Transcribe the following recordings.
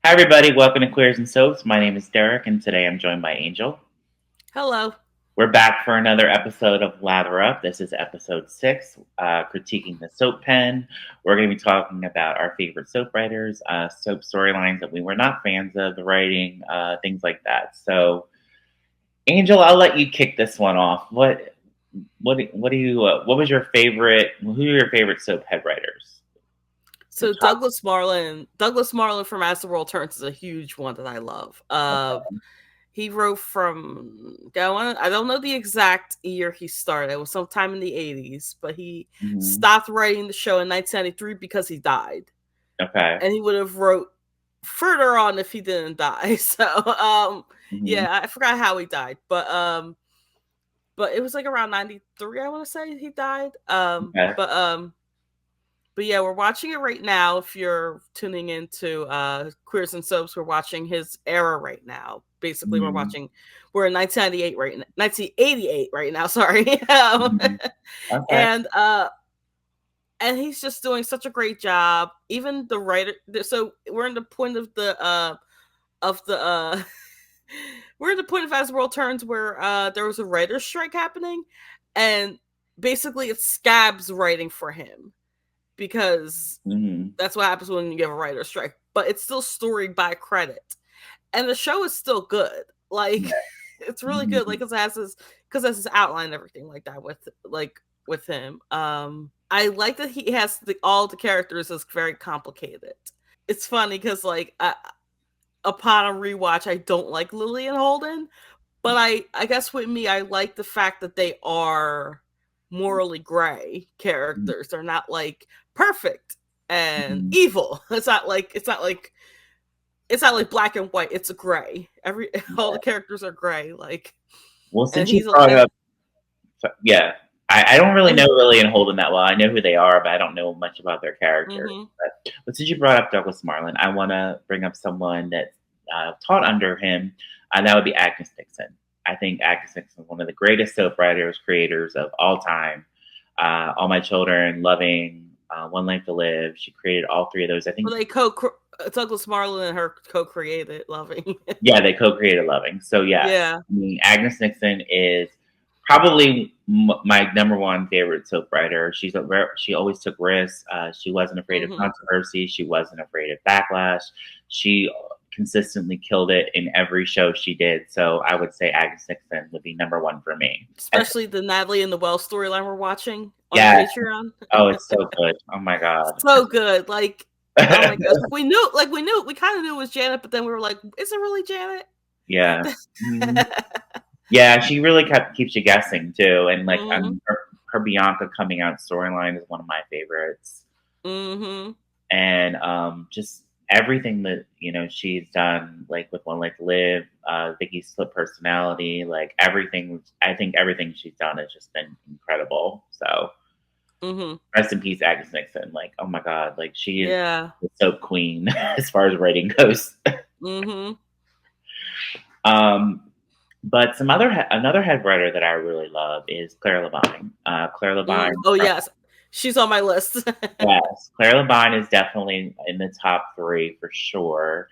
Hi, everybody. Welcome to Queers and Soaps. My name is Derek, and today I'm joined by Angel. Hello. We're back for another episode of Lather Up. This is episode 6, critiquing the soap pen. We're going to be talking about our favorite soap writers, soap storylines that we were not fans of, the writing, things like that. So, Angel, I'll let you kick this one off. What do you? What was your favorite? Who are your favorite soap head writers? Your So Douglas Marlin from As the World Turns is a huge one that I love. top. He wrote from going. I don't know the exact year he started. It was sometime in the 80s, but he Mhm. stopped writing the show in 1993 because he died, Okay. and he would have wrote further on if he didn't die. So, Hmm. yeah, I forgot how he died, but it was like around 93. I want to say he died. Okay. But yeah, we're watching it right now. If you're tuning into Queers and Soaps, we're watching his era right now. Basically, Hmm. we're in 1988 right now. Sorry. Hmm. Okay. and and he's just doing such a great job. Even the writer. So we're in the point of the we're at the point of As the World Turns where there was a writer's strike happening, and basically it's Scabs writing for him because Hmm. that's what happens when you give a writer's strike. But it's still storied by credit, and the show is still good. Like it's really good. Mhm. Like it has his outline and everything like that with him. I like that he has all the characters is very complicated. It's funny because upon a rewatch, I don't like Lily and Holden, but I guess with me, I like the fact that they are morally gray characters. They're not like perfect and Mhm. evil. It's not like black and white. It's a gray. All the Yeah. characters are gray. Well, And since you he's a brought and up, yeah, I don't really know and Lily and Holden that well. I know who they are, but I don't know much about their characters. hmm But since you brought up Douglas Marlin, I want to bring up someone that taught under him, and that would be Agnes Dixon. I think Agnes Dixon is one of the greatest soap writers, creators of all time. All My Children, Loving, One Life to Live. She created all three of those. I well, think, they Douglas Marlon and her co-created Loving. yeah, they co-created Loving. So yes, Yeah. I mean Agnes Nixon is probably my number one favorite soap writer. She always took risks. She wasn't afraid of hmm controversy. She wasn't afraid of backlash. She consistently killed it in every show she did. So I would say Agnes Nixon would be number one for me. Especially the Natalie and the Wells storyline we're watching on the Yeah. Patreon. Oh, it's so good. Oh my god. So good. Oh my gosh. We kind of knew it was Janet, but then we were like, is it really Janet? Yeah. Mhm. Yeah, she really keeps you guessing too, and like hmm her Bianca coming out storyline is one of my favorites, hmm and just everything that she's done, like with One Life to Live, Vicky's split personality, like everything. I think everything she's done has just been incredible. So hmm rest in peace, Agnes Nixon. Like, oh my god, like she is Yeah. the soap queen as far as writing goes. hmm Um, But another head writer that I really love is Claire Labine. Claire Labine, Oh yes. She's on my list. yes, Claire Labine is definitely in the top three for sure.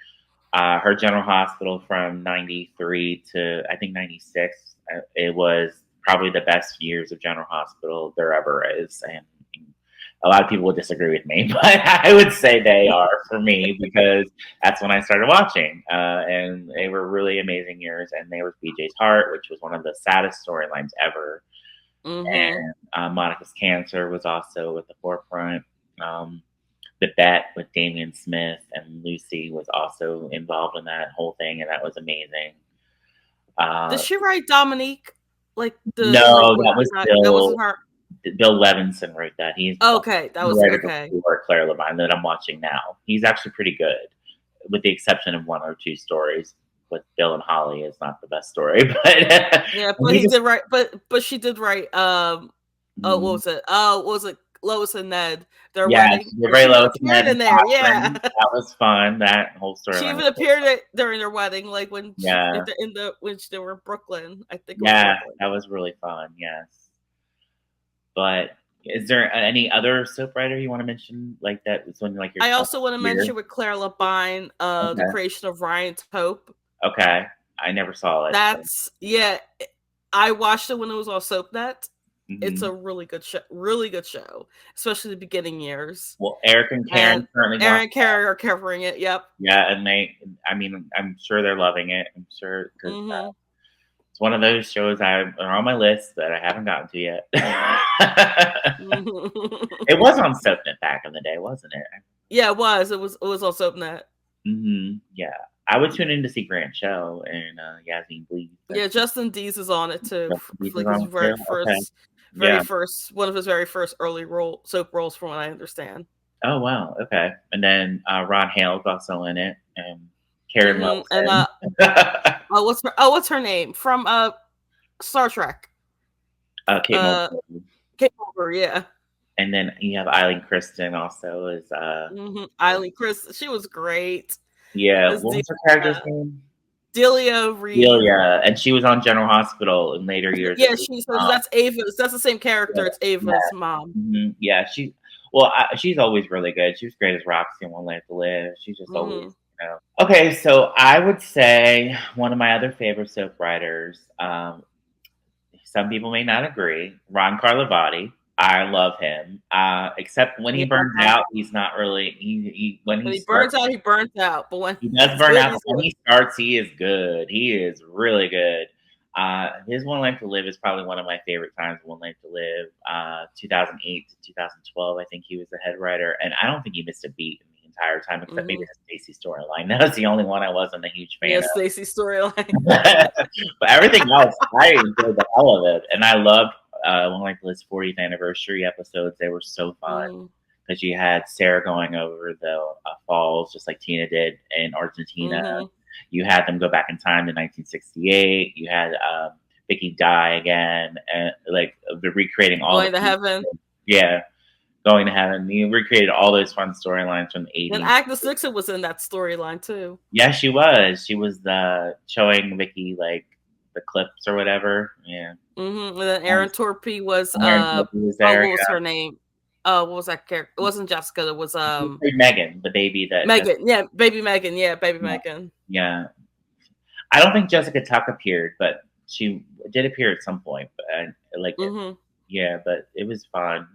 Her General Hospital from '93 to I think '96, it was probably the best years of General Hospital there ever is, and a lot of people would disagree with me, but I would say they are for me because that's when I started watching, and they were really amazing years. And there was BJ's Heart, which was one of the saddest storylines ever, hmm and Monica's Cancer was also at the forefront. Um, the Bet with Damian Smith and Lucy was also involved in that whole thing, and that was amazing. Did Uh, she write Dominique? no, What that was that wasn't her. Bill Levinson wrote that. He's Okay, that the was writer okay. before Claire Labine that I'm watching now. He's actually pretty good, with the exception of one or two stories. With Bill and Holly is not the best story, but Yeah, but he he just did write. But she did write. Oh, what mm, was it? Oh, what was it? Lois and Ned, their yes, wedding. you're Where very she even low to appeared Ned in there. Yeah, Catherine. That was fun. That whole she storyline even was really appeared fun. during their wedding, like Yeah, when they were in Brooklyn. I think it was yeah, Brooklyn. that was really fun. Yes, but Is there any other soap writer you want to mention like that? It's one like your I top also want to tier. mention with Claire Labine, the Okay. creation of Ryan's Hope. Okay. I never saw it. So. That's yeah. I watched it when it was on SoapNet. It's Hmm. a really good show, especially the beginning years. Well, Eric and And Karen currently watch. Aaron Carey are covering it. Yep. Yeah, and I mean, I'm sure they're loving it. I'm sure because Mm-hmm. it's one of those shows are on my list that I haven't gotten to yet. It was on SoapNet back in the day, wasn't it? Yeah, it was. It was on SoapNet. Yeah, I would tune in to see Grant Show and Yasmin Bleed. Yeah, Justin Dees is on it too. He's For like his on too. Okay. very Yeah. first, one of his very first early soap roles, from what I understand. Oh wow. Okay. And then Ron Hale's also in it, and Karen Mm-hmm. loves And him. what's her name from Star Trek? Kate Mulgrew. Kate Mulgrew, yeah. And then you have Eileen Kristen also as Eileen Chris, she was great. yeah. As What was her character's name? Delia Reed. Delia, and she was on General Hospital in later years. Yeah, that's Ava's. That's the same character. Yeah, It's Ava's mom. yeah. She's always really good. She was great as Roxy in One Life to Live. She's just always, you know. Okay, so I would say one of my other favorite soap writers. Some people may not agree. Ron Carlivati. I love him. Except when he Yeah. burns out, he's not really. When When he he starts, burns out, he burns out. But when he does he's burn good, out. he's But when good. he starts, he is good. He is really good. His One Life to Live is probably one of my favorite times. One Life to Live, 2008 to 2012. I think he was the head writer, and I don't think he missed a beat in the entire time, except maybe the Stacey storyline. That was the only one I wasn't a huge fan Yeah, of. Stacey storyline. But everything else, I enjoyed the hell of it, and I loved One Life to Live's 40th anniversary episodes. They were so fun because you had Sarah going over the falls, just like Tina did in Argentina. You had them go back in time to 1968. You had Vicky die again, and like recreating all Going to heaven. Yeah, going to heaven. You recreated all those fun storylines from the 80s. And Agnes Dixon was in that storyline too. Yeah, she was. She was showing Vicky like the clips or whatever. Yeah. And then Aaron Torpy was was there, what was her name? What was that character? It wasn't Jessica. It was Megan, the baby that Megan. Yeah, baby Megan. Yeah, baby Megan. Yeah. I don't think Jessica Tuck appeared, but she did appear at some point. But yeah, but it was fun.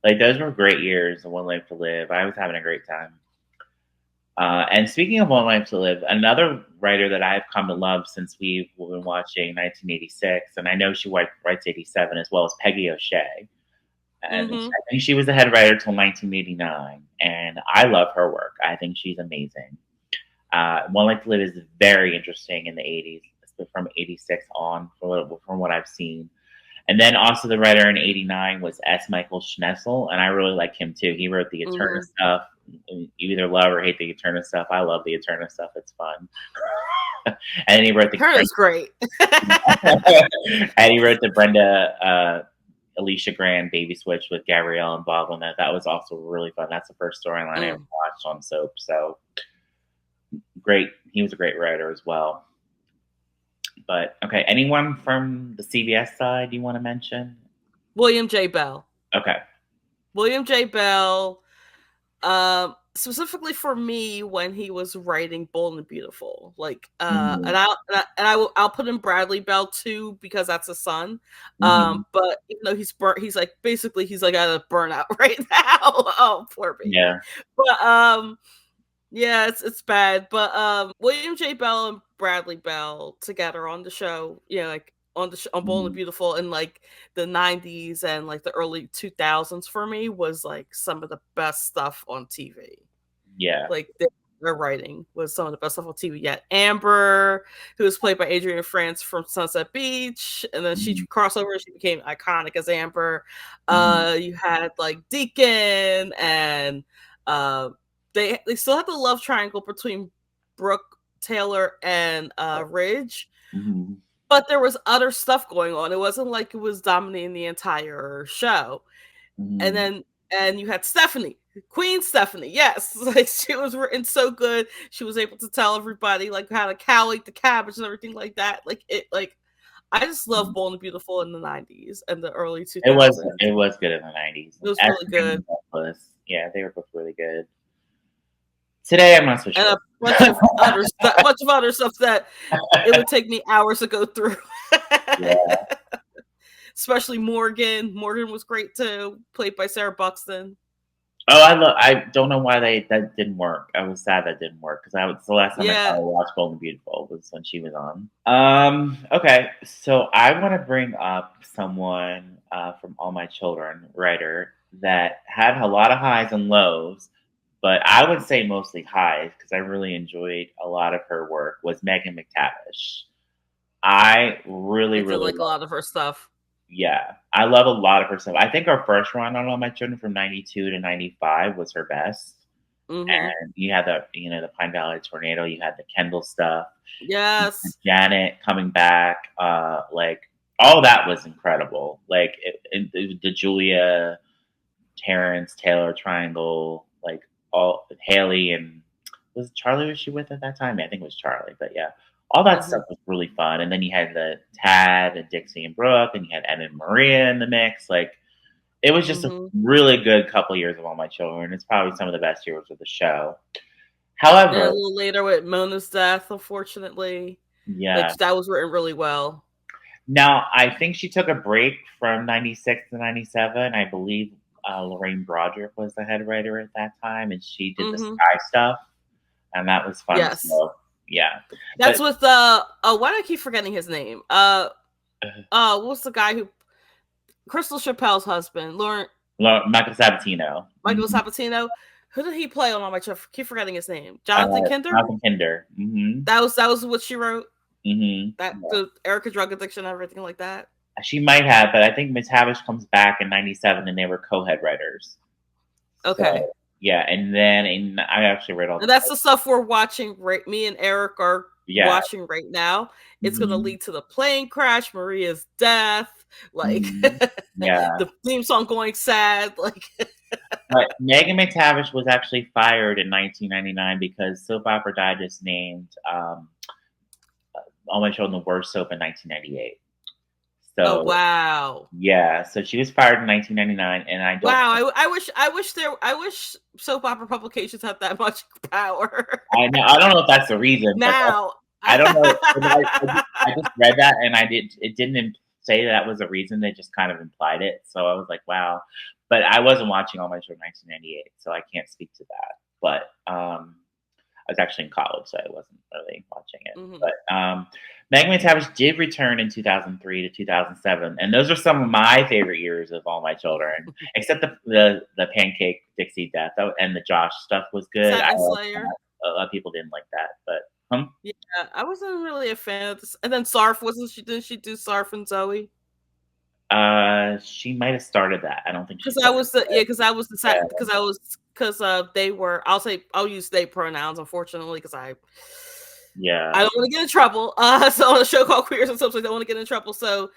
Like those were great years. One Life to Live. I was having a great time. And speaking of One Life to Live, another writer that I've come to love since we've been watching 1986, and I know she writes 87 as well, as Peggy O'Shea. And I think she was the head writer till 1989, and I love her work. I think she's amazing. One Life to Live is very interesting in the 80s, from 86 on, from what I've seen. And then also the writer in 89 was S. Michael Schnessel, and I really like him too. He wrote the Eterna stuff. You either love or hate the Eterna stuff. I love the Eterna stuff. It's fun. And he wrote the Eterna's great. And he wrote the Brenda Alicia Grand Baby Switch with Gabrielle involved in that. That was also really fun. That's the first storyline I ever watched on soap. So great. He was a great writer as well. But okay, anyone from the CBS side you want to mention? William J. Bell. Okay. William J. Bell, specifically for me when he was writing Bold and Beautiful, like, and I'll put in Bradley Bell too because that's his son. But even though he's burnt, he's like basically he's like at a burnout right now. Oh, poor baby. Yeah. But yeah, it's bad. But William J. Bell and Bradley Bell together on the show, like on Bold and Beautiful in like the 90s and like the early 2000s for me was like some of the best stuff on TV. Yeah. Like their writing was some of the best stuff on TV yet. Amber, who was played by Adrienne France from Sunset Beach, and then she crossed over, she became iconic as Amber. You had like Deacon, and they still had the love triangle between Brooke, Taylor, and Ridge. But there was other stuff going on. It wasn't like it was dominating the entire show. And you had Stephanie, Queen Stephanie. Yes, like she was written so good. She was able to tell everybody like how to cowlick the cabbage and everything like that. Like I just love Bold and Beautiful in the 90s and the early It was 2000s. it was good in the 90s. It was really Ashton good. and Douglas, yeah, they were both really good. Today, I'm not so And sure. a bunch of other stuff that it would take me hours to go through. Yeah. Especially Morgan. Morgan was great too, played by Sarah Buxton. Oh, I don't know why that didn't work. I was sad that didn't work because I was the last time I Yeah. probably watched Bold and Beautiful was when she was on. Okay, so I want to bring up someone from All My Children, writer that had a lot of highs and lows, but I would say mostly highs because I really enjoyed a lot of her work. Was Megan McTavish. I really, I did really like a lot of her stuff. yeah, I love a lot of her stuff. I think our first run on All My Children from '92 to '95 was her best. Mm-hmm. And you had the Pine Valley Tornado, you had the Kendall stuff, Yes. Janet coming back, like all that was incredible. Like the Julia, Terrence, Taylor triangle, like all Haley and was Charlie was she with at that time? I think it was Charlie, but yeah. All that Mm-hmm. stuff was really fun. And then you had the Tad and Dixie and Brooke, and you had Ed and Maria in the mix. Like it was just a Mm-hmm. really good couple years of All My Children. It's probably some of the best years of the show. And a However, little later with Mona's death, unfortunately. yeah. Like that was written really well. Now I think she took a break from '96 to '97. I believe Lorraine Broderick was the head writer at that time, and she did the Mm-hmm. Sky stuff, and that was fun. Yes. So yeah, That's but with why do I keep forgetting his name? What's the guy who Crystal Chappelle's husband, Michael Sabatino, Michael Sabatino. Who did he play on All My Children? Keep forgetting his name. uh, Jonathan Kinder. Malcolm Kinder. Mm-hmm. That was what she wrote. Mm-hmm. That Yeah. the Erica drug addiction and everything like that. She might have, but I think Miss Havish comes back in '97, and they were co-head writers. Okay. So yeah, and then I actually read all And the that's the stuff we're watching. Right, me and Eric are yeah. watching right now. It's going to Mm-hmm. lead to the plane crash, Maria's death, like Mm-hmm. Yeah. the theme song going sad. Like, But Megan McTavish was actually fired in 1999 because Soap Opera Digest named All My Children the worst soap in 1998. oh So wow, yeah, so she was fired in 1999, and I don't. wow. I wish soap opera publications had that much power. I know. I don't know if that's the reason, but Now, I don't know. I just read that, and I did. It didn't say that was a reason. They just kind of implied it. So I was like, wow. But I wasn't watching All My Children 1998, so I can't speak to that. But I was actually in college, so I wasn't really watching it. mm-hmm. But Megan McTavish did return in 2003 to 2007, and those are some of my favorite years of All My Children, except the Pancake Dixie death and the Josh stuff was good. Satin Slayer. A lot of people didn't like that, but yeah, I wasn't really a fan of this. And then Sarf wasn't she? Didn't she do Sarf and Zoe? She might have started that. I don't think she. Because I was the Yeah. because they were. I'll use they pronouns, unfortunately, because I Yeah. don't want to get in trouble. So on a show called Queers and Subs, I don't want to get in trouble. So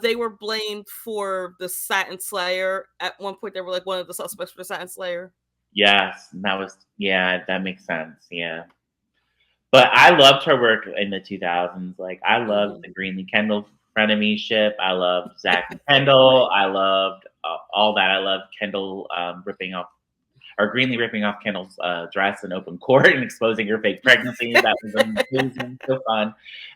they were blamed for the Satin Slayer. At one point, they were like one of the suspects for Satin Slayer. Yes, that makes sense. Yeah. But I loved her work in the 2000s. Like, I loved the Greenlee Kendall frenemy ship. I loved Zach and Kendall. I loved all that. I loved Kendall Greenlee ripping off Kendall's dress in open court and exposing her fake pregnancy. That was amazing, so fun.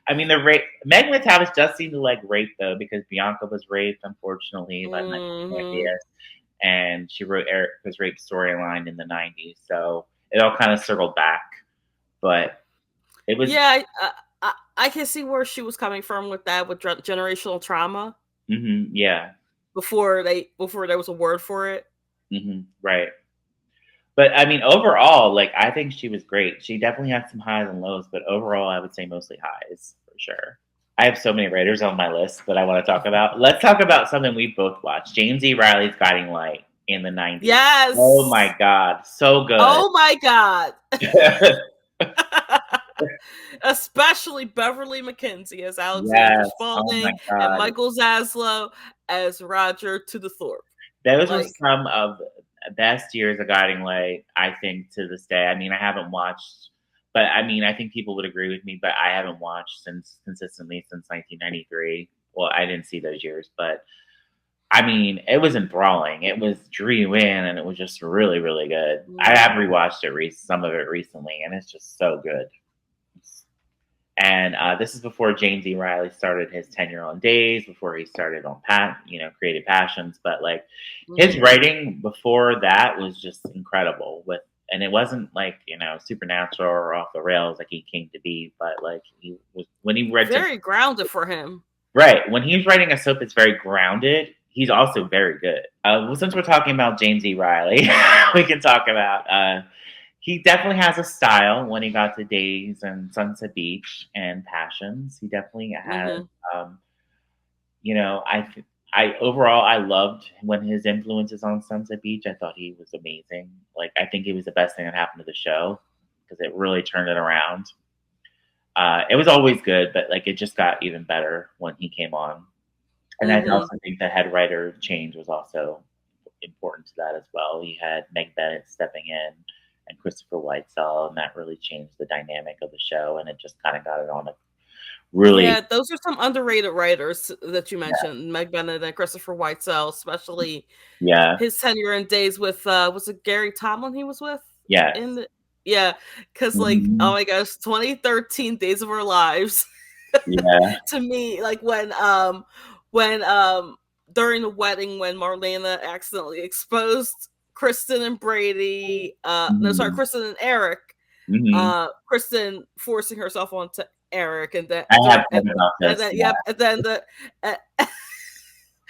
I mean, Megan McTavish does seem to like rape though, because Bianca was raped, unfortunately, by Michael and she wrote Erica's rape storyline in the '90s. So it all kind of circled back, but it was I can see where she was coming from with that, with generational trauma. Mm-hmm, yeah. Before there was a word for it. Mm-hmm, right. But I mean, overall, like I think she was great. She definitely had some highs and lows, but overall, I would say mostly highs for sure. I have so many writers on my list that I want to talk about. Let's talk about something we both watched. James E. Riley's Guiding Light in the '90s. Yes. Oh my God, so good. Oh my God. Especially Beverly McKenzie as Alexandra Spaulding and Michael Zaslow as Roger to the Thorpe. Those were some of the best years of Guiding Light, I think, to this day. I mean, I haven't watched but I mean, I think people would agree with me, but I haven't watched since consistently since 1993. Well, I didn't see those years, but I mean, it was enthralling. It was drew you in, and it was just really, really good. I have Mhm. rewatched some of it recently, and it's just so good. And this is before James E. Riley started his tenure on Days, before he started on Creative Passions. But like his Mhm. writing before that was just incredible. And it wasn't like supernatural or off the rails like he came to be, but like he was when he read something Very grounded for him. right when he's writing a soap that's very grounded. He's also very good. Well, since we're talking about James E. Riley, we can talk about he definitely has a style when he got to Days and Sunset Beach and Passions. He definitely has, Mhm. um, you know, I overall I loved when his influences on Sunset Beach. I thought he was amazing. Like I think he was the best thing that happened to the show because it really turned it around. It was always good, but like it just got even better when he came on. And I Mhm. also think the head writer change was also important to that as well. You had Meg Bennett stepping in and Christopher Whitesell, and that really changed the dynamic of the show, and it just kind of got it on a really Yeah, those are some underrated writers that you yeah mentioned, Meg Bennett and Christopher Whitesell, especially yeah his tenure in Days with was it Gary Tomlin he was with yes in the yeah, because like oh hmm my gosh, 2013 Days of Our Lives yeah to me like when during the wedding when Marlena accidentally exposed Kristen and Brady no sorry hmm Kristen and Eric hmm Kristen forcing herself onto Eric and then I have heard about and this then yeah yep and then the uh,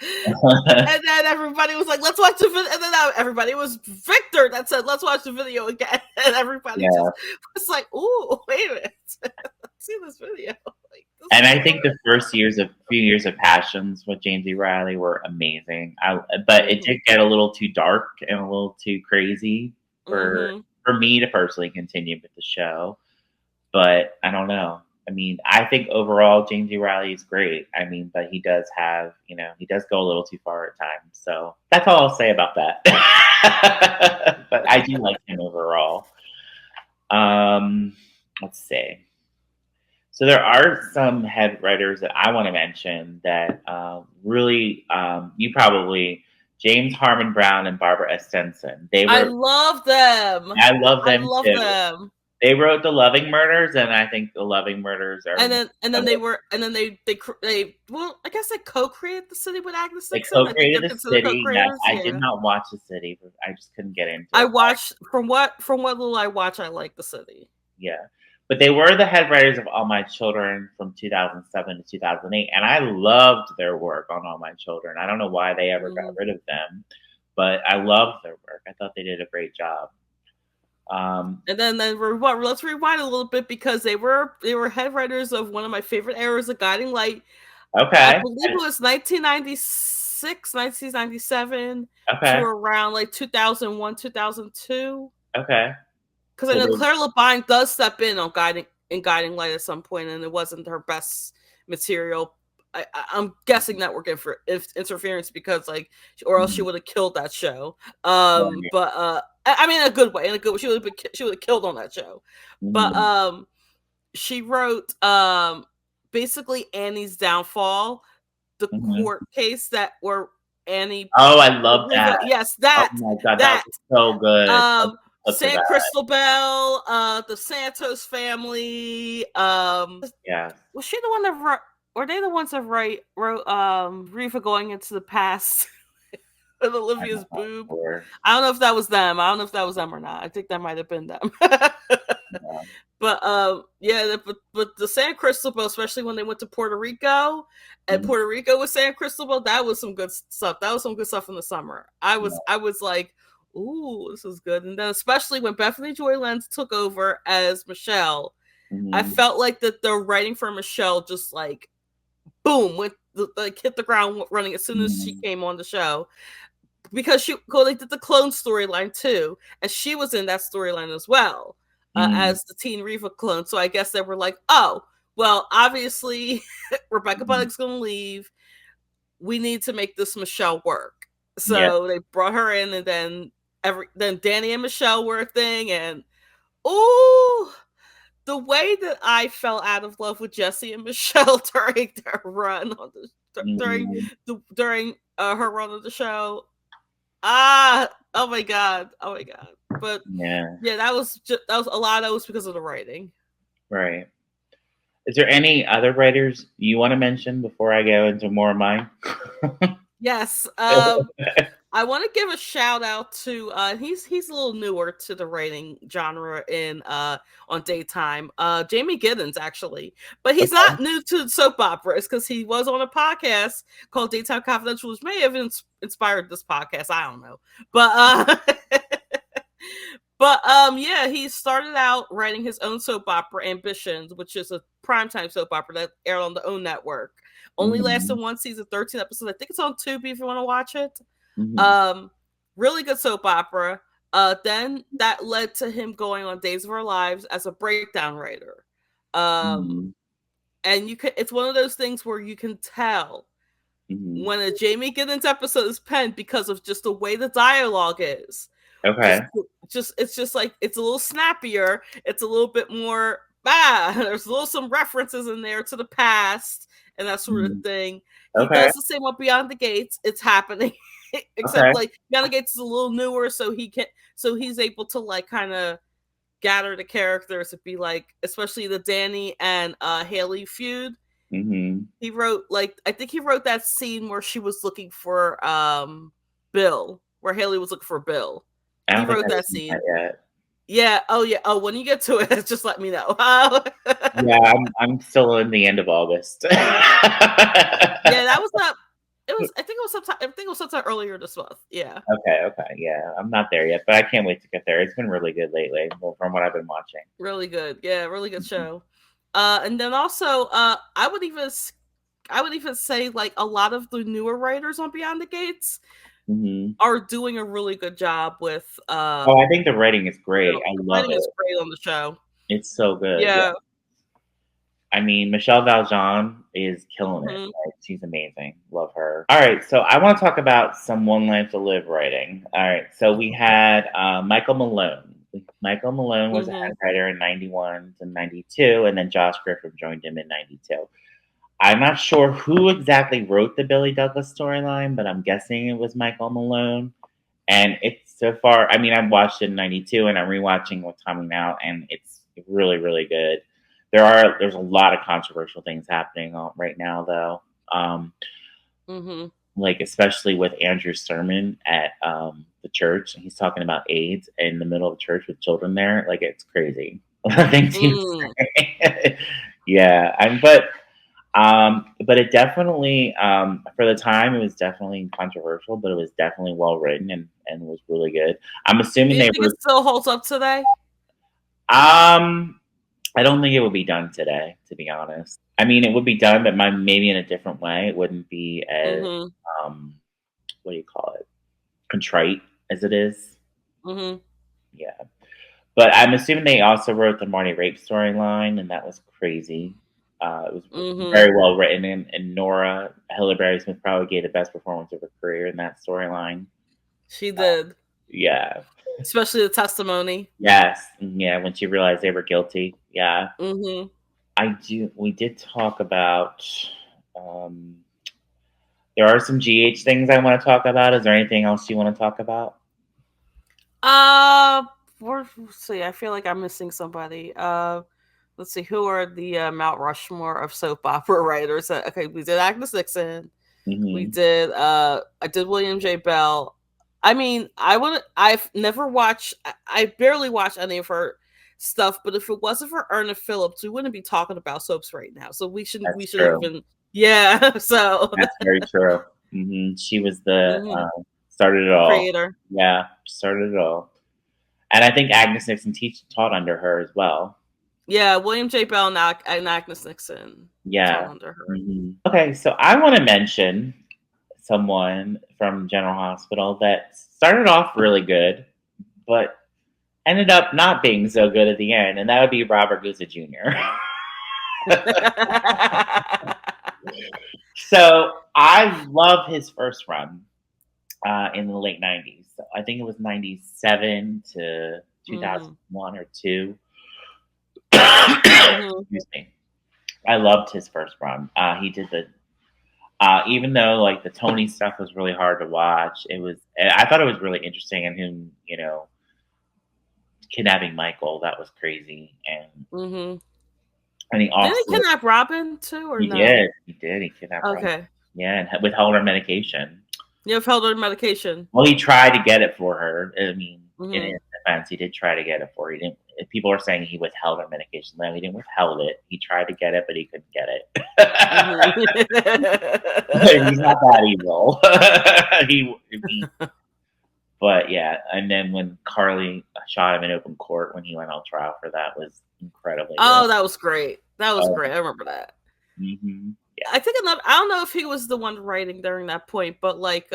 and then everybody was like, "Let's watch the video." And then everybody it was Victor that said, "Let's watch the video again." And everybody yeah just was like, "Ooh, wait a minute, let's see this video." Like this and is I fun. think the first few years of Passions with James E. Riley were amazing. But it Mhm. did get a little too dark and a little too crazy for Mhm. me to personally continue with the show. But I don't know. I mean, I think overall James E. Riley is great. I mean, but he does have, he does go a little too far at times. So that's all I'll say about that. But I do like him overall. Um, let's see. So there are some head writers that I want to mention that really you probably James Harmon Brown and Barbara Estenson. I love them. I love I them love too. them. They wrote the Loving Murders, and I think the Loving Murders are And then some of they the, were and then they well I guess they co-created the city with Agnes they Dixon. I think they're co-created a considered city. Yes, co-creators. I did Yeah. not watch the city. But I just couldn't get into I it. watched from what little I watch. I like the city. Yeah. But they were the head writers of All My Children from 2007 to 2008, and I loved their work on All My Children. I don't know why they ever got Mhm. rid of them, but I loved their work. I thought they did a great job. And then let's rewind a little bit because they were head writers of one of my favorite eras of Guiding Light. I Okay. believe it was 1996, 1997 to Okay. around like 2001, 2002. Okay. Because I So know they, Claire Labine does step in on Guiding Light at some point, and it wasn't her best material. I'm guessing network interference because or else she mhm, would have killed that show. right. But I mean, in a good way. In a good way, she would have killed on that show. But Mhm, she wrote basically Annie's downfall, the mhm. court case that where Annie Oh, I love Riva. that. Yes, Oh that my god, that that was so good. I love to San that. Crystal Bell, the Santos family. Yes. Was she the one that wrote? Were they the ones that wrote Riva going into the past with I'm Olivia's not boob? sure. I don't know if that was them. I don't know if that was them or not. I think that might have been them. Yeah. But yeah, but the San Cristobal, especially when they went to Puerto Rico, and Mhm, Puerto Rico with San Cristobal, that was some good stuff. That was some good stuff in the summer. yeah. I was like, ooh, this is good. And then especially when Bethany Joy Lenz took over as Michelle, I Mhm, felt like that the writing for Michelle just like boom went like hit the ground running as soon as she mhm, came on the show because they did the clone storyline too, and she was in that storyline as well mhm, as the Teen Reva clone. So I guess they were like, oh, well, obviously Rebecca mhm. Bunning's gonna leave. We need to make this Michelle work. Yeah. So they brought her in, and then Danny and Michelle were a thing, and oh, the way that I fell out of love with Jesse and Michelle during their run on Mhm. during her run on the show. Ah, oh my god, oh my god. But Yeah, yeah, that was a lot of it was because of the writing. right. Is there any other writers you want to mention before I go into more of mine? Yes. I want to give a shout out to he's a little newer to the writing genre in on daytime. Jamie Giddens actually. But he's Okay. not new to soap operas because he was on a podcast called Daytime Confidential, which may have inspired this podcast. I don't know. But but yeah, he started out writing his own soap opera Ambitions, which is a primetime soap opera that aired on the OWN network. Only lasted Mhm. one season, 13 episodes. I think it's on Tubi if you want to watch it. Mhm. Um, really good soap opera. Then that led to him going on Days of Our Lives as a breakdown writer. Um, Mhm. and you can it's one of those things where you can tell Mhm. when a Jamie Giddens episode is penned because of just the way the dialogue is. Just Okay. just it's just like it's a little snappier, it's a little bit more there's a little some references in there to the past and that sort of Mhm. thing. He Okay. does the same with Beyond the Gates. It's happening. Except Okay. like Beyond the Gates is a little newer, so he's able to like kind of gather the characters to be like, especially the Danny and Haley feud. Mhm. He wrote like I think he wrote that scene where she was looking for Bill, where Haley was looking for Bill. I He don't think wrote I've that seen that scene. yet. Yeah. Oh yeah. Oh, when you get to it, just let me know. Yeah, I'm still in the end of August. Yeah, that was not. It was. I think it was sometime. I think it was sometime earlier this month. Yeah. Okay, okay, yeah, I'm not there yet, but I can't wait to get there. It's been really good lately, well, from what I've been watching. Really good. Yeah, really good Mhm. show. And then also, I would even say like a lot of the newer writers on Beyond the Gates Mhm. are doing a really good job with Oh, I think the writing is great. I the love writing is it. great on the show. It's so good. Yeah. Yeah. I mean, Michelle Valjean is killing it. Hmm. Like, she's amazing. Love her. All right, so I want to talk about some One Life to Live writing. All right, so we had Michael Malone. Michael Malone was a Hmm. head writer in 91 to 92, and then Josh Griffith joined him in 92. I'm not sure who exactly wrote the Billy Douglas storyline, but I'm guessing it was Michael Malone. And it's so far, I mean, I've watched it in 92 and I'm rewatching what's coming now, and it's really, really good. There's a lot of controversial things happening right now, though. Um, Hmm. like, especially with Andrew Sermon at the church. He's talking about AIDS in the middle of church with children there. Like, it's crazy. Things he was Mm. saying. Yeah. But it definitely, for the time, it was definitely controversial, but it was definitely well written and was really good. I'm Do assuming you they think were. it still holds up today? Um, I don't think it would be done today, to be honest. I mean, it would be done, but maybe in a different way. It wouldn't be as Hmm. um, what do you call it, contrite as it is. Hmm. Yeah, but I'm assuming they also wrote the Marty Rape storyline, and that was crazy. It was Hmm. very well written, and Nora Hilleberry Smith probably gave the best performance of her career in that storyline. She did, Yeah. especially the testimony. Yes. Yeah. When she realized they were guilty. Yeah. Hmm. I do. We did talk about. Um, there are some GH things I want to talk about. Is there anything else you want to talk about? Uh, let's see. I feel like I'm missing somebody. Let's see. Who are the Mount Rushmore of soap opera writers? Okay, we did Agnes Dixon. We Hmm. did. I did William J. Bell. I mean, I've never watched. I barely watched any of her stuff. But if it wasn't for Erna Phillips, we wouldn't be talking about soaps right now. So we shouldn't. We That's shouldn't true. even. Yeah. So. That's very true. She was the Hmm. started it The all. creator. Yeah, started it all. And I think Agnes Nixon taught under her as well. Yeah, William J. Bell and Agnes Nixon taught Yeah. under her. Okay, so I want to mention someone from General Hospital that started off really good, but ended up not being so good at the end, and that would be Robert Guza Jr. So I love his first run in the late 90s. So I think it was 97 to Hmm. 2001 or 2. Mhm. Excuse me. I loved his first run. He did the even though like the Tony stuff was really hard to watch, it was I thought it was really interesting and him, kidnapping Michael, that was crazy. Mhm. And he Didn't he also kidnap Robin too, or he no? did. He did. He kidnapped Robin. Okay. Yeah, and withheld her medication. You have held her medication. Well, he tried to get it for her. I mean, in Mhm. his defense, he did try to get it for her. He didn't. People are saying he withheld her medication. No, he didn't withheld it. He tried to get it, but he couldn't get Mhm. it. He's not that evil. But yeah. And then when Carly shot him in open court when he went on trial for that was incredibly good. Oh, that was great. That was Oh, great. I remember that. yeah. I think another. I don't know if he was the one writing during that point, but like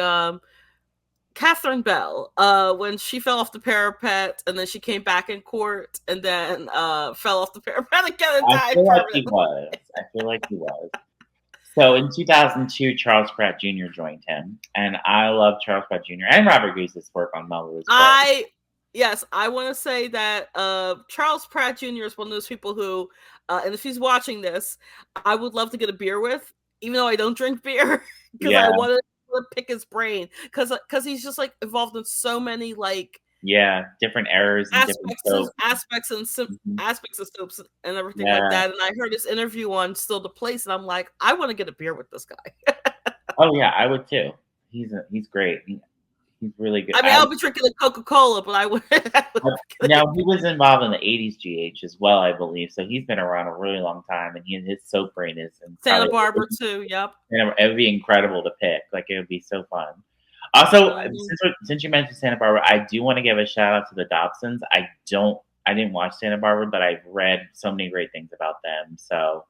Catherine Bell, when she fell off the parapet and then she came back in court and then fell off the parapet again and I died feel like he permanently. was. I feel like he was. So in 2002, Charles Pratt Jr. joined him, and I love Charles Pratt Jr. and Robert Goose's work on Melrose Place. Yes, I want to say that Charles Pratt Jr. is one of those people who, and if he's watching this, I would love to get a beer with, even though I don't drink beer, because I Yeah, want to pick his brain, because he's just like involved in so many like yeah, different errors and different soaps. Mhm. aspects of soaps and everything like Yeah. that. And I heard his interview on Still the Place, and I'm like, I want to get a beer with this guy. Oh yeah, I would too. He's great. He's really good. I mean, I'll be drinking a Coca-Cola, but I would Now he was involved in the '80s GH as well, I believe. So he's been around a really long time, and his soap brain is and Santa probably Barbara too. Yep. it would be incredible to pick. Like it would be so fun. Also, Mhm. since you mentioned Santa Barbara, I do want to give a shout out to the Dobsons. I didn't watch Santa Barbara, but I've read so many great things about them. So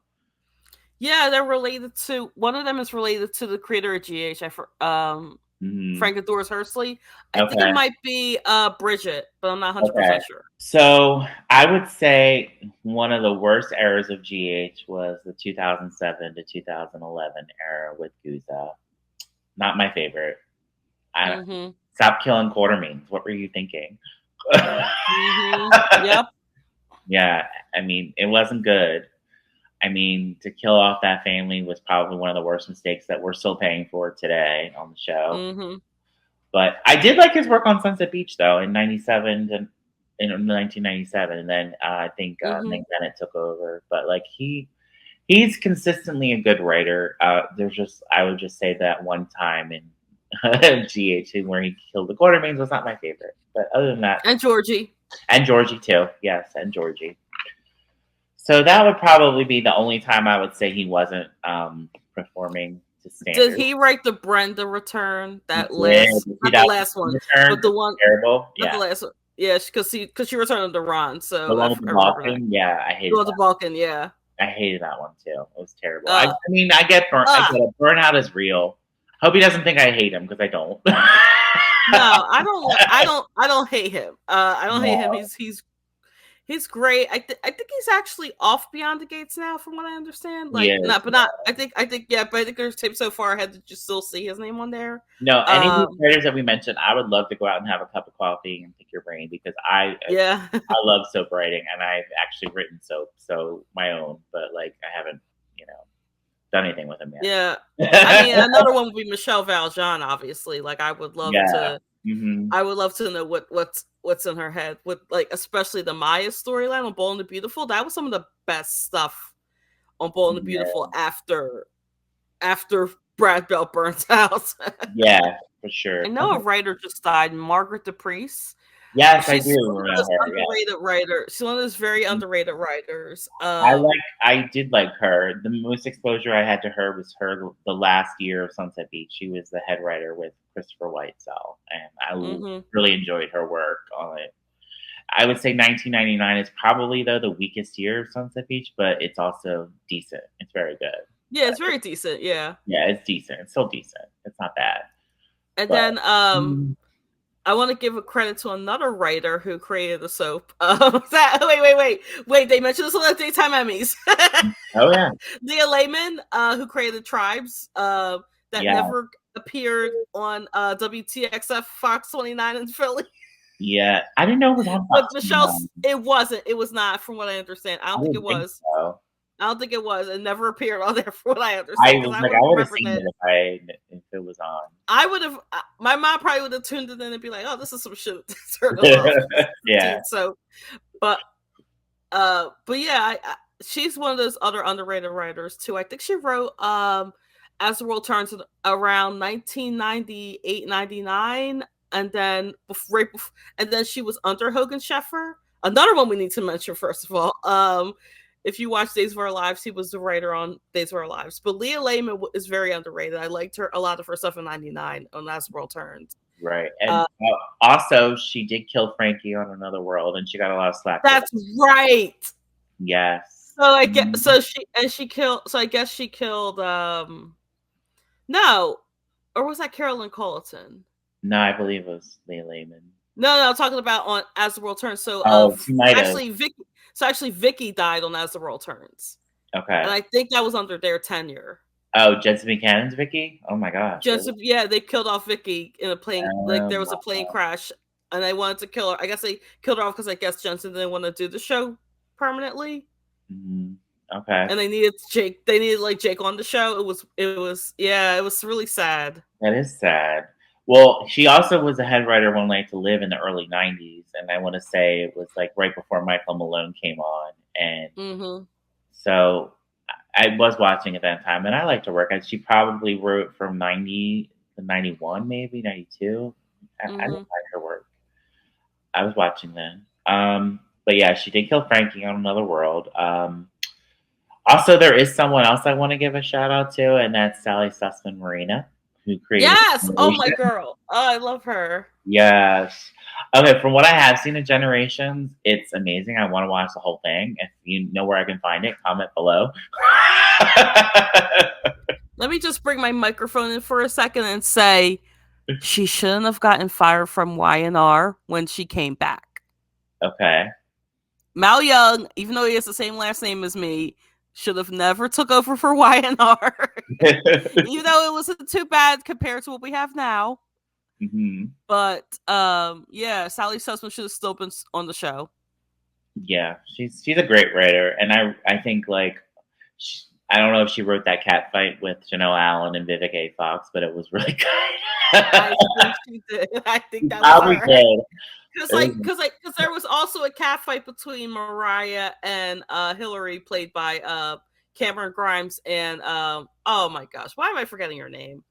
Yeah, they're related to one of them is related to the creator of GH. mhm. Frank Adores Hursley. I think it Okay, might be Bridget, but I'm not okay. 100% sure. So I would say one of the worst eras of GH was the 2007 to 2011 era with Guza. Not my favorite. I Mhm. Stop killing Quartermains. What were you thinking? Mhm. Yep. Yeah, I mean, it wasn't good. I mean, to kill off that family was probably one of the worst mistakes that we're still paying for today on the show. Mhm. But I did like his work on Sunset Beach though in '97 and in 1997, and then I think Mhm. Nick Bennett took over. But like he's consistently a good writer. There's just I would just say that one time in GH where he killed the Quartermains was not my favorite. But other than that, And Georgie. and Georgie too, yes, and Georgie. So that would probably be the only time I would say he wasn't performing to Did standard. he write the Brenda return? He That did. last, The not the last 2000 one, return but the was one, terrible. not the Yeah. last one. Yeah, because she returned him to Ron. The So one with the I remember that. Balkan, yeah, I The hated one with the that. Balkan. Yeah. I hated that one too. It was terrible. I Uh. mean, I get burnt. I Ah. get it. Burnout is real. Hope he doesn't think I hate him because I don't. No, I don't. I don't hate him. I don't hate him. No. He's great. I think he's actually off Beyond the Gates now, from what I understand. He Like, is. not, but not. I think yeah, but I think there's tapes so far ahead that you still see his name on there. No, any of these Um, writers that we mentioned, I would love to go out and have a cup of coffee and pick your brain because yeah, I love soap writing and I've actually written soap, so my own, but like I haven't, you know, done anything with them yeah. I yet. mean, another one would be Michelle Valjean. Obviously, like I would love Yeah. to. Hmm. I would love to know what's in her head with like especially the Maya storyline on Bold and the Beautiful. That was some of the best stuff on Bold and the Beautiful Yeah. after Brad Bell burns out. Yeah, for I sure. know a writer just died, Margaret DePriest. Yes, I She's do one of those remember her. Yeah. underrated writers. She's one of those very underrated writers. I did like her. The most exposure I had to her was her the last year of Sunset Beach. She was the head writer with Christopher Whitesell, and I Mhm. really enjoyed her work on it. I would say 1999 is probably though the weakest year of Sunset Beach, but it's also decent. It's very good. Yeah, it's very decent. Yeah, Yeah, it's decent. It's still decent. It's not bad. and But then mm, I want to give a credit to another writer who created the soap. Wait! They mentioned this on the Daytime Emmys. oh yeah, Leah Layman, who created Tribes, that yeah, never appeared on WTXF Fox 29 in Philly. Yeah, I didn't know it was on But Fox. Michelle's, it wasn't. It was not, from what I understand. I I don't think it didn't think was. so. I don't think it was. It never appeared on there, from what I I understand, because was I like, would I have would have remembered seen it. if it was on. I would have. My mom probably would have tuned it in and be like, "Oh, this is some shit." Turn it off. Yeah, So, but but yeah, she's one of those other underrated writers too. I think she wrote As the World Turns around 1998, 99, and then and then she was under Hogan Sheffer. Another one we need to mention, first of all. If you watch Days of Our Lives, he was the writer on Days of Our Lives. But Leah Lehman is very underrated. I liked her, a lot of her stuff in '99 on As the World Turns. right. And also, she did kill Frankie on Another World, and she got a lot of slack for that. That's right. Yes. So I get Mhm. she killed. So I guess she killed. No, or was that Carolyn Colleton? No, I believe it was Leah Lehman. No, I'm talking about on As the World Turns. So Oh, she might have. actually Vicky. So actually Vicky died on As the World Turns, and Okay. I think that was under their tenure. Oh, Jensen Buchanan's Vicky? Oh my gosh, Just really? yeah, they killed off Vicky in a plane. Like Oh there was my a plane god. crash, and they wanted to kill her. I guess they killed her off because I guess Jensen didn't want to do the show permanently. Mhm. Okay. And they needed Jake. They needed like Jake on the show. Yeah, it was really sad. That is sad. Well, she also was a head writer One Life to Live in the early 90s, and I want to say it was like right before Michael Malone came on. And Mm-hmm. so I was watching at that time, and I liked her work. And she probably wrote from 90 to 91, maybe 92. I didn't Mm-hmm. like her work. I was watching then. But yeah, she did kill Frankie on Another World. Also, there is someone else I want to give a shout out to, and that's Sally Sussman Marina, who created Yes. Oh my Generation. girl. Oh, I love her. Yes. Okay, from what I have seen of Generations, it's amazing. I want to watch the whole thing. If you know where I can find it, comment below. Let me just bring my microphone in for a second and say she shouldn't have gotten fired from YNR when she came back. Okay. Mal Young, even though he has the same last name as me, should have never took over for YNR. Even though it wasn't too bad compared to what we have now. hmm But yeah, Sally Sussman should have still been on the show. Yeah, she's a great writer, and I think like I don't know if she wrote that cat fight with Janelle Allen and Vivica A. Fox, but it was really good. I think she did. I think that was Probably her. did. Because there was also a cat fight between Mariah and Hillary, played by Cameron Grimes, and oh my gosh, why am I forgetting her name?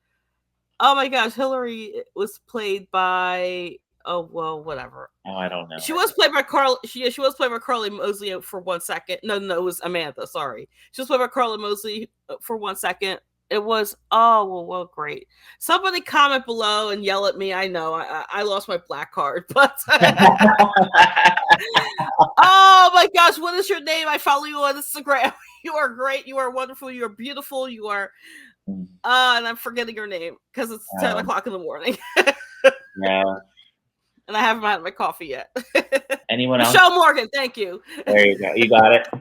Oh my gosh, Hillary was played by, oh well, whatever. Oh, I don't know She her. was played by Carl. She was played by Carly Mosley for 1 second. No, it was Amanda. Sorry, she was played by Carly Mosley for 1 second. It was, oh well, great. Somebody comment below and yell at me. I know I lost my black card, but oh my gosh, what is your name? I follow you on Instagram. You are great. You are wonderful. You are beautiful. You are. And I'm forgetting your name because it's 10 o'clock in the morning. Yeah. And I haven't had my coffee yet. Anyone else? Michelle Morgan, thank you. There you go. You got it. I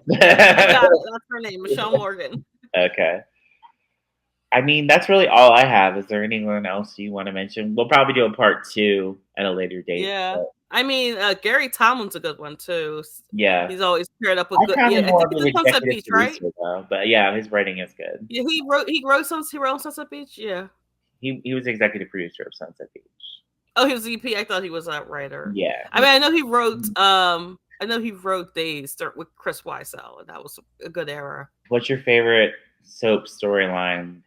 got it. That's her name, Michelle Morgan. Okay. I mean, that's really all I have. Is there anyone else you want to mention? We'll probably do a part two at a later date. Yeah. But I mean, Gary Tomlin's a good one too. yeah. He's always paired up with I'm good. kind Yeah, of I more think of he an did Sunset executive Beach, right? producer though. But yeah, his writing is good. Yeah, he wrote Sunset Beach. Yeah. He was executive producer of Sunset Beach. Oh, he was EP. I thought he was a writer. Yeah. I mean, I know he wrote. I know he wrote Days with Chris Weisel, and that was a good era. What's your favorite soap storyline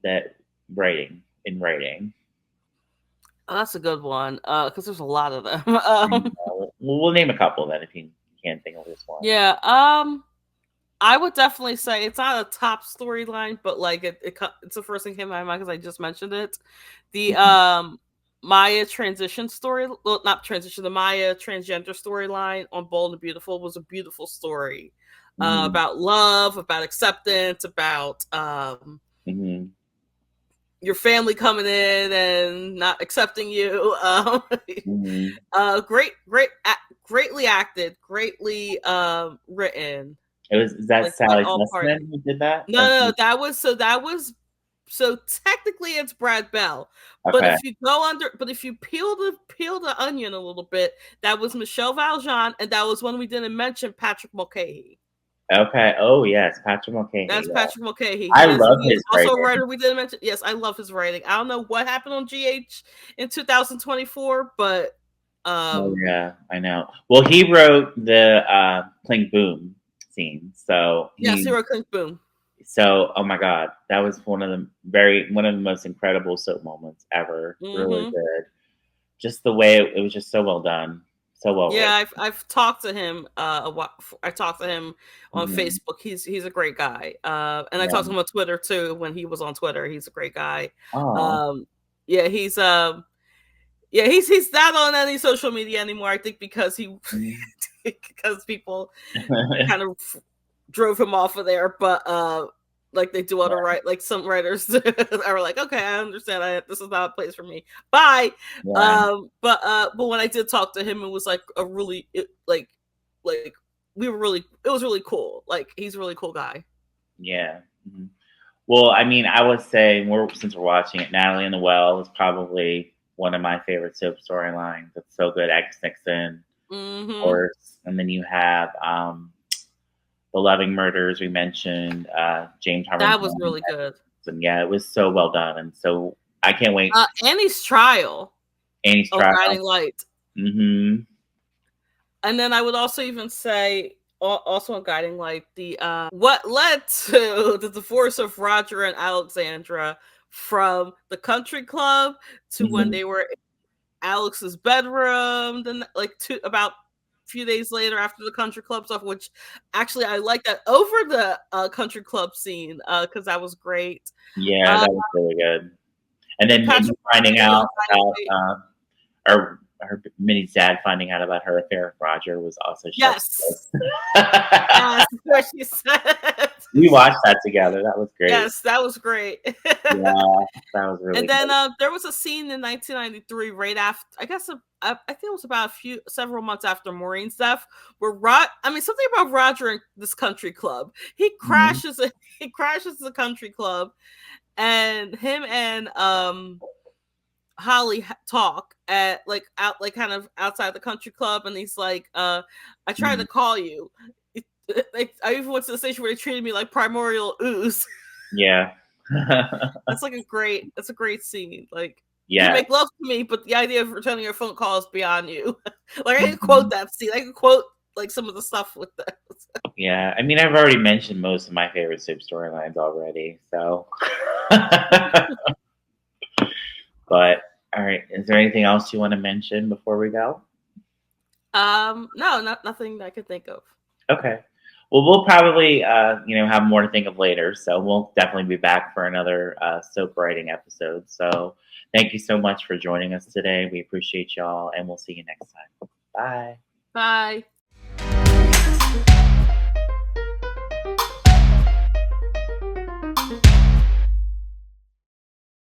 that in writing? Oh, that's a good one. Because there's a lot of them. We'll name a couple then if you can't think of this one. Yeah. I would definitely say it's not a top storyline, but like it's the first thing came to my mind because I just mentioned it. The Maya transition story, well, not transition, the Maya transgender storyline on Bold and Beautiful was a beautiful story about love, about acceptance, about your family coming in and not accepting you. Greatly acted, greatly written. Is that Like Sally all parties. Sussman who did that? No, that was so technically it's Brad Bell. But Okay. if you peel the onion a little bit, that was Michelle Valjean, and that was when we didn't mention Patrick Mulcahy. Okay. Oh yes, Patrick Mulcahy. That's Yeah. Patrick Mulcahy. I He is love his also a writing. writer we didn't mention. Yes, I love his writing. I don't know what happened on GH in 2024, but Oh yeah, I know. Well, he wrote the Clink Boom scene, so yes, Hero Clink Boom. oh my god, that was one of the most incredible soap moments ever. Really Mm-hmm. good. Just the way it was just so well done, so well written. Yeah, I've talked to him. I talked to him on Mhm. Facebook. He's a great guy. And I Yeah. talked to him on Twitter too when he was on Twitter. He's a great guy. Oh. Um, yeah, he's not on any social media anymore. I think because Mhm. because people kind of drove him off of there. But like they do other like some writers are like, okay, I understand. This is not a place for me. Bye. Yeah. But when I did talk to him, it was like a really like it was really cool. Like he's a really cool guy. Yeah. Mhm. Well, I mean, I would say since we're watching it, Natalie in the Well is probably one of my favorite soap storylines. It's so good. X Nixon, of Mm-hmm. course, and then you have the Loving Murders we mentioned, James Harmon, That was really good. and yeah, it was so well done, and so I can't wait. Annie's trial Annie's on trial. Guiding Light. Mm-hmm. And then I would also even say, also on Guiding Light, the what led to the divorce of Roger and Alexandra from the country club to when Mm-hmm. they were in Alex's bedroom, then like about a few days later after the country club stuff, which actually I like that over the country club scene because that was great. Yeah, Uh, that was really good. And then Minnie Patrick finding Mulcahy on out Guiding about, Light. or her Minnie's dad finding out about her affair with Roger was also chef's Yes. kiss. Yes, what she said. We watched that together. That was great. Yes, that was great. Yeah, that was And really then good. there was a scene in 1993, right after, I guess, I think it was about several months after Maureen's death, where I mean, something about Roger in this country club. He Mhm. crashes, he crashes the country club, and him and Holly talk at like kind of outside the country club, and he's like, I tried to Mhm. call you. I even went to the station where they treated me like primordial ooze. Yeah. That's a great scene. Like you Yeah. make love to me, but the idea of returning your phone call is beyond you. Like I can quote Mhm. that scene. I can quote like some of the stuff with that. Yeah. I mean, I've already mentioned most of my favorite soup storylines already, so. But all right, is there anything else you want to mention before we go? No, nothing that I could think of. Okay. Well, we'll probably, have more to think of later. So we'll definitely be back for another soap writing episode. So thank you so much for joining us today. We appreciate y'all, and we'll see you next time. Bye. Bye.